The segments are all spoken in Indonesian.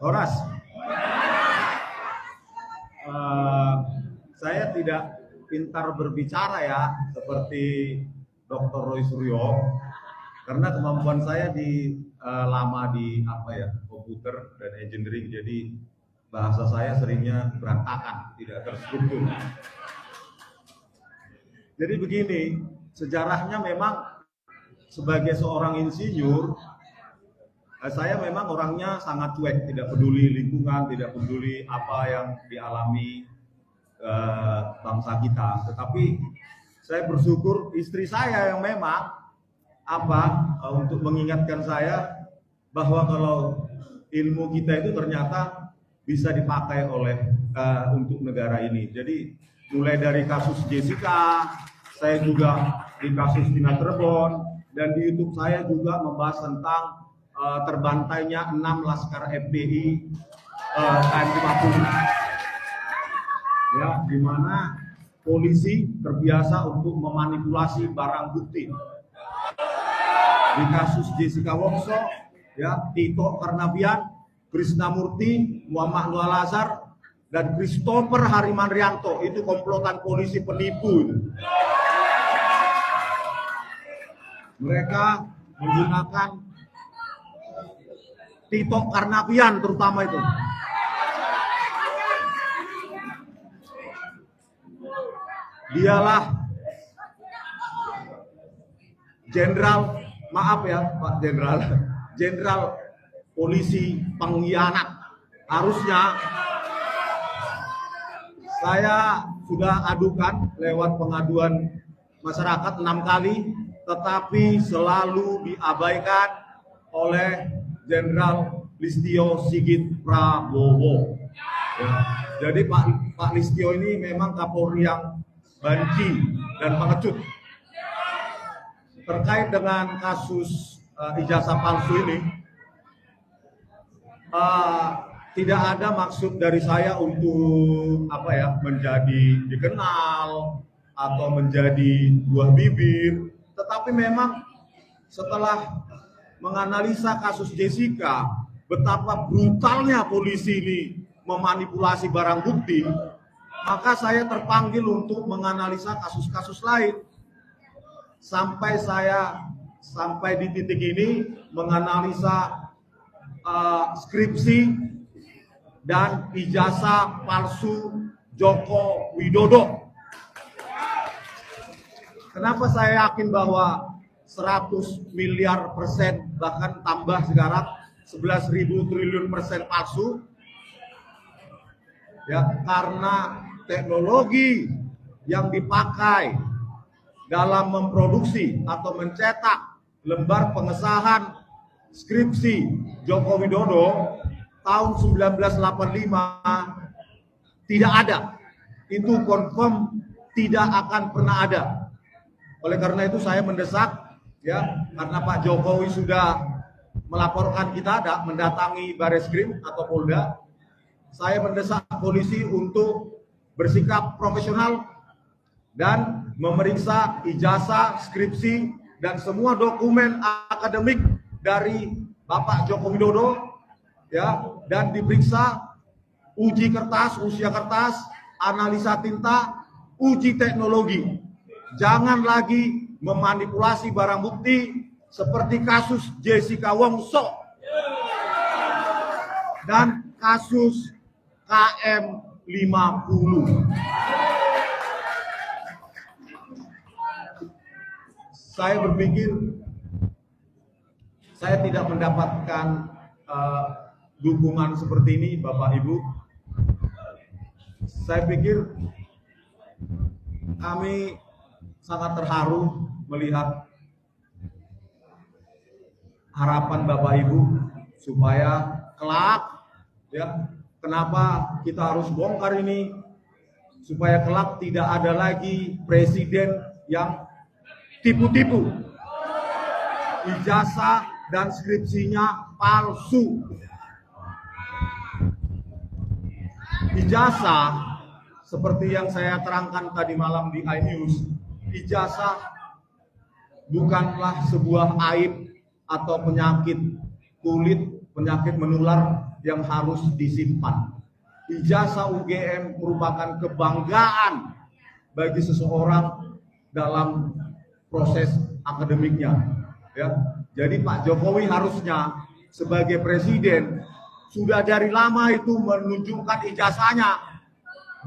Horas, saya tidak pintar berbicara ya seperti Dr. Roy Suryo, karena kemampuan saya lama di komputer dan engineering, jadi bahasa saya seringnya berantakan, tidak terstruktur. Jadi begini, sejarahnya memang sebagai seorang insinyur, saya memang orangnya sangat cuek, tidak peduli lingkungan, tidak peduli apa yang dialami bangsa kita. Tetapi saya bersyukur istri saya yang memang untuk mengingatkan saya bahwa kalau ilmu kita itu ternyata bisa dipakai untuk negara ini. Jadi mulai dari kasus Jessica, saya juga di kasus Tina Cirebon, dan di YouTube saya juga membahas tentang terbantainya 6 laskar FPI KM50, ya, di mana polisi terbiasa untuk memanipulasi barang bukti. Di kasus Jessica Wongso, ya, Tito Karnavian, Krisnamurti, Muhammad Nur Al-Azhar, dan Christopher Harimanrianto, itu komplotan polisi penipu. Mereka menggunakan Tito Karnavian terutama itu. Dialah jenderal, maaf ya Pak jenderal polisi pengkhianat. Harusnya saya sudah adukan lewat pengaduan masyarakat 6 kali, tetapi selalu diabaikan oleh Jenderal Listio Sigit Prabowo. Ya. Jadi Pak Listio ini memang Kapolri yang banci dan pengecut. Terkait dengan kasus ijazah palsu ini, tidak ada maksud dari saya untuk menjadi dikenal atau menjadi buah bibir, tetapi memang setelah menganalisa kasus Jessica, betapa brutalnya polisi ini memanipulasi barang bukti, maka saya terpanggil untuk menganalisa kasus-kasus lain. Sampai di titik ini menganalisa skripsi dan ijazah palsu Joko Widodo. Kenapa saya yakin bahwa 100 miliar persen, bahkan tambah sekarang 11.000 triliun persen palsu? Ya, karena teknologi yang dipakai dalam memproduksi atau mencetak lembar pengesahan skripsi Joko Widodo tahun 1985 tidak ada. Itu confirm tidak akan pernah ada. Oleh karena itu saya mendesak, ya, karena Pak Jokowi sudah melaporkan kita mendatangi Bareskrim atau Polda, saya mendesak polisi untuk bersikap profesional dan memeriksa ijazah, skripsi, dan semua dokumen akademik dari Bapak Joko Widodo, ya, dan diperiksa uji kertas, usia kertas, analisa tinta, uji teknologi. Jangan lagi memanipulasi barang bukti seperti kasus Jessica Wongso dan kasus KM50. Saya berpikir saya tidak mendapatkan dukungan seperti ini, Bapak Ibu. Saya pikir kami sangat terharu melihat harapan Bapak Ibu supaya kelak, ya, kenapa kita harus bongkar ini, supaya kelak tidak ada lagi presiden yang tipu-tipu, ijazah dan skripsinya palsu. Ijazah seperti yang saya terangkan tadi malam di iNews, ijazah bukanlah sebuah aib atau penyakit kulit, penyakit menular yang harus disimpan. Ijazah UGM merupakan kebanggaan bagi seseorang dalam proses akademiknya. Ya, jadi Pak Jokowi harusnya sebagai presiden sudah dari lama itu menunjukkan ijazahnya,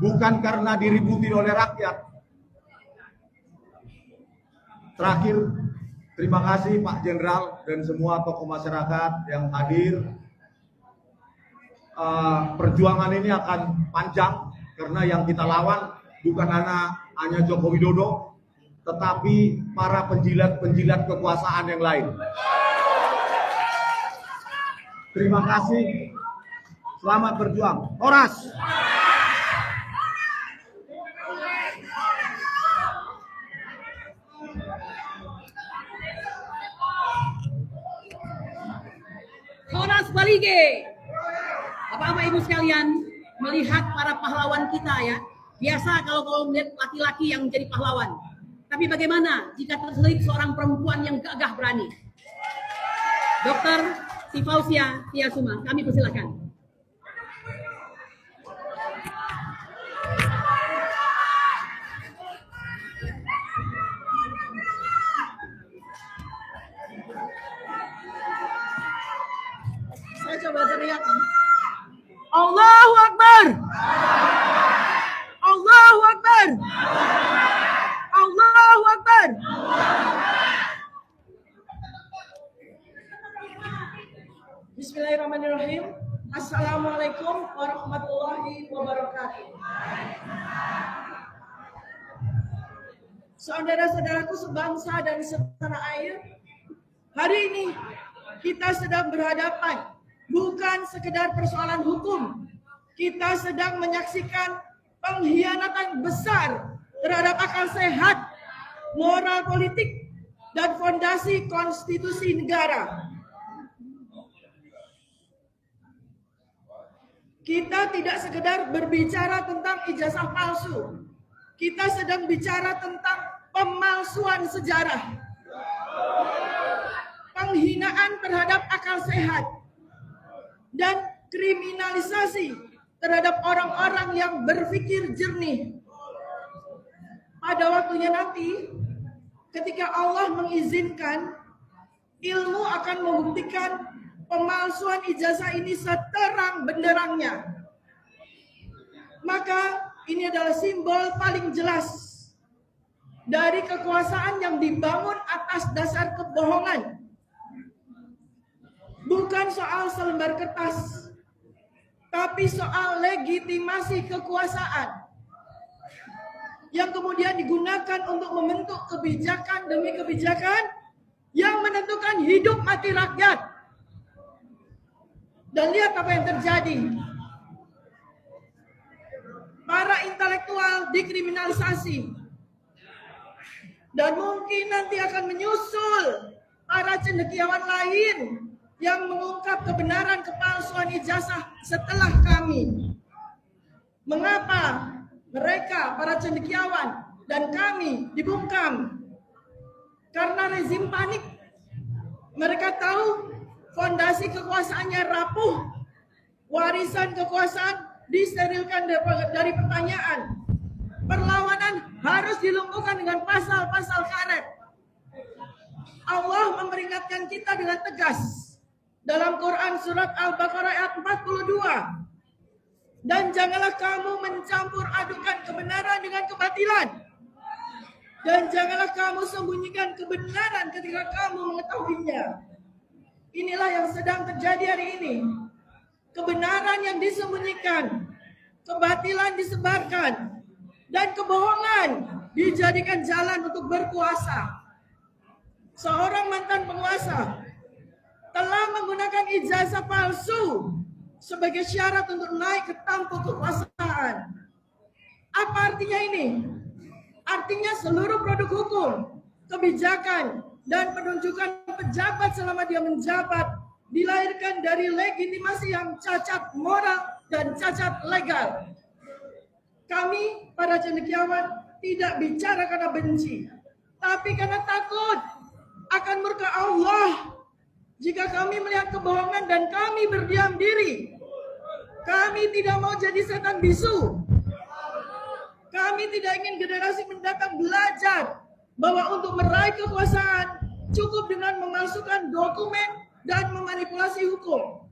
bukan karena diributi oleh rakyat. Terakhir, terima kasih Pak Jenderal dan semua tokoh masyarakat yang hadir. Perjuangan ini akan panjang karena yang kita lawan bukan hanya Joko Widodo, tetapi para penjilat-penjilat kekuasaan yang lain. Terima kasih. Selamat berjuang. Horas. Horas Balige. Bapak-bapak Ibu sekalian, melihat para pahlawan kita ya. Biasa kalau melihat laki-laki yang menjadi pahlawan. Tapi bagaimana jika terselip seorang perempuan yang gagah berani? Dr. Tifausia Tiasuma, kami persilakan. Saya coba teriak. Allahu Akbar. Allahu Akbar. Allahu Akbar. Bismillahirrahmanirrahim. Assalamualaikum warahmatullahi wabarakatuh. Saudara-saudaraku sebangsa dan setanah air, hari ini kita sedang berhadapan bukan sekedar persoalan hukum. Kita sedang menyaksikan pengkhianatan besar terhadap akal sehat, moral politik, dan fondasi konstitusi negara. Kita tidak sekedar berbicara tentang ijazah palsu. Kita sedang bicara tentang pemalsuan sejarah. Penghinaan terhadap akal sehat dan kriminalisasi terhadap orang-orang yang berpikir jernih. Pada waktunya nanti, ketika Allah mengizinkan, ilmu akan membuktikan pemalsuan ijazah ini seterang benderangnya. Maka ini adalah simbol paling jelas dari kekuasaan yang dibangun atas dasar kebohongan. Bukan soal selembar kertas, tapi soal legitimasi kekuasaan yang kemudian digunakan untuk membentuk kebijakan demi kebijakan yang menentukan hidup mati rakyat. Dan lihat apa yang terjadi. Para intelektual dikriminalisasi. Dan mungkin nanti akan menyusul para cendekiawan lain yang mengungkap kebenaran kepalsuan ijazah setelah kami. Mengapa mereka, para cendekiawan, dan kami dibungkam? Karena rezim panik. Mereka tahu fondasi kekuasaannya rapuh, warisan kekuasaan disterilkan dari pertanyaan. Perlawanan harus dilumpuhkan dengan pasal-pasal karet. Allah memperingatkan kita dengan tegas dalam Quran surat Al-Baqarah ayat 42. Dan janganlah kamu mencampur adukan kebenaran dengan kebatilan. Dan janganlah kamu sembunyikan kebenaran ketika kamu mengetahuinya. Inilah yang sedang terjadi hari ini. Kebenaran yang disembunyikan, kebatilan disebarkan, dan kebohongan dijadikan jalan untuk berkuasa. Seorang mantan penguasa telah menggunakan ijazah palsu sebagai syarat untuk naik ke tampuk kekuasaan. Apa artinya ini? Artinya seluruh produk hukum, kebijakan, dan penunjukan pejabat selama dia menjabat dilahirkan dari legitimasi yang cacat moral dan cacat legal. Kami, para cendekiawan, tidak bicara karena benci, tapi karena takut akan murka Allah jika kami melihat kebohongan dan kami berdiam diri Kami tidak mau jadi setan bisu. Kami tidak ingin generasi mendatang belajar bahwa untuk meraih kekuasaan cukup dengan memasukkan dokumen dan memanipulasi hukum.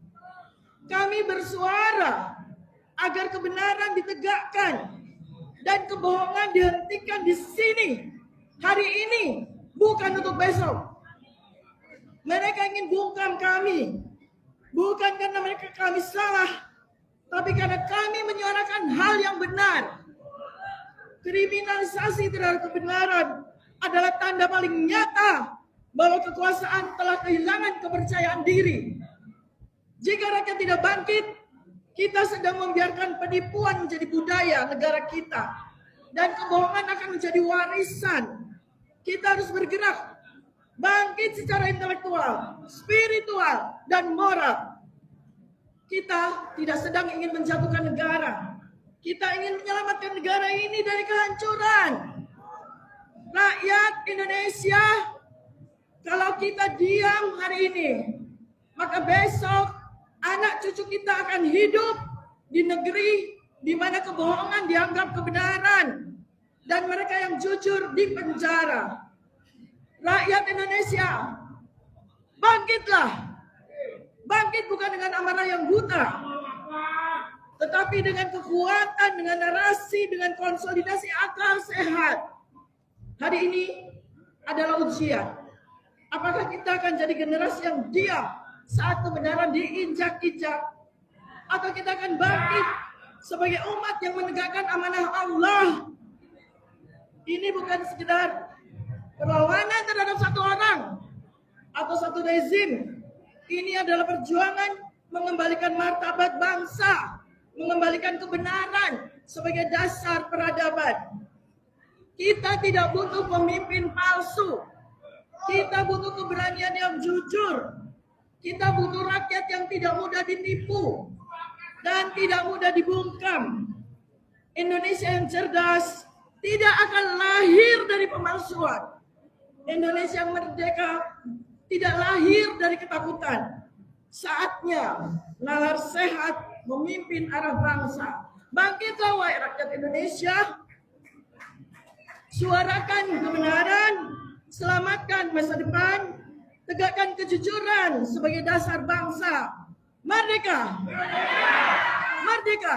Kami bersuara agar kebenaran ditegakkan dan kebohongan dihentikan di sini, hari ini, bukan untuk besok. Mereka ingin bungkam kami, bukan karena mereka kami salah, tapi karena kami menyuarakan hal yang benar. Kriminalisasi terhadap kebenaran adalah tanda paling nyata bahwa kekuasaan telah kehilangan kepercayaan diri. Jika rakyat tidak bangkit, kita sedang membiarkan penipuan menjadi budaya negara kita. Dan kebohongan akan menjadi warisan. Kita harus bergerak, bangkit secara intelektual, spiritual, dan moral. Kita tidak sedang ingin menjatuhkan negara. Kita ingin menyelamatkan negara ini dari kehancuran. Rakyat Indonesia, kalau kita diam hari ini, maka besok anak cucu kita akan hidup di negeri di mana kebohongan dianggap kebenaran dan mereka yang jujur dipenjara. Rakyat Indonesia, bangkitlah. Bangkit bukan dengan amarah yang buta, tetapi dengan kekuatan, dengan narasi, dengan konsolidasi akal sehat. Hari ini adalah ujian. Apakah kita akan jadi generasi yang diam saat kebenaran diinjak-injak? Atau kita akan bangkit sebagai umat yang menegakkan amanah Allah? Ini bukan sekedar perlawanan terhadap satu orang atau satu rezim. Ini adalah perjuangan mengembalikan martabat bangsa, mengembalikan kebenaran sebagai dasar peradaban. Kita tidak butuh pemimpin palsu. Kita butuh keberanian yang jujur. Kita butuh rakyat yang tidak mudah ditipu dan tidak mudah dibungkam. Indonesia yang cerdas tidak akan lahir dari pemalsuan. Indonesia yang merdeka tidak lahir dari ketakutan. Saatnya nalar sehat memimpin arah bangsa. Bangkitlah wahai rakyat Indonesia. Suarakan kebenaran, selamatkan masa depan, tegakkan kejujuran sebagai dasar bangsa. Merdeka! Merdeka!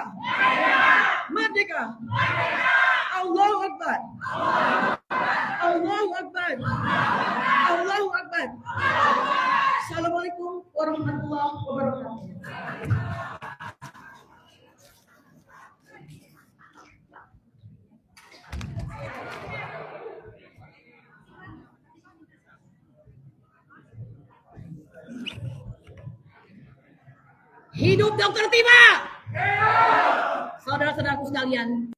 Merdeka! Allahu Akbar! Allahu Akbar! Allahu Akbar! Assalamualaikum warahmatullahi wabarakatuh. Hidup Dr. Tima! Saudara-saudaraku sekalian,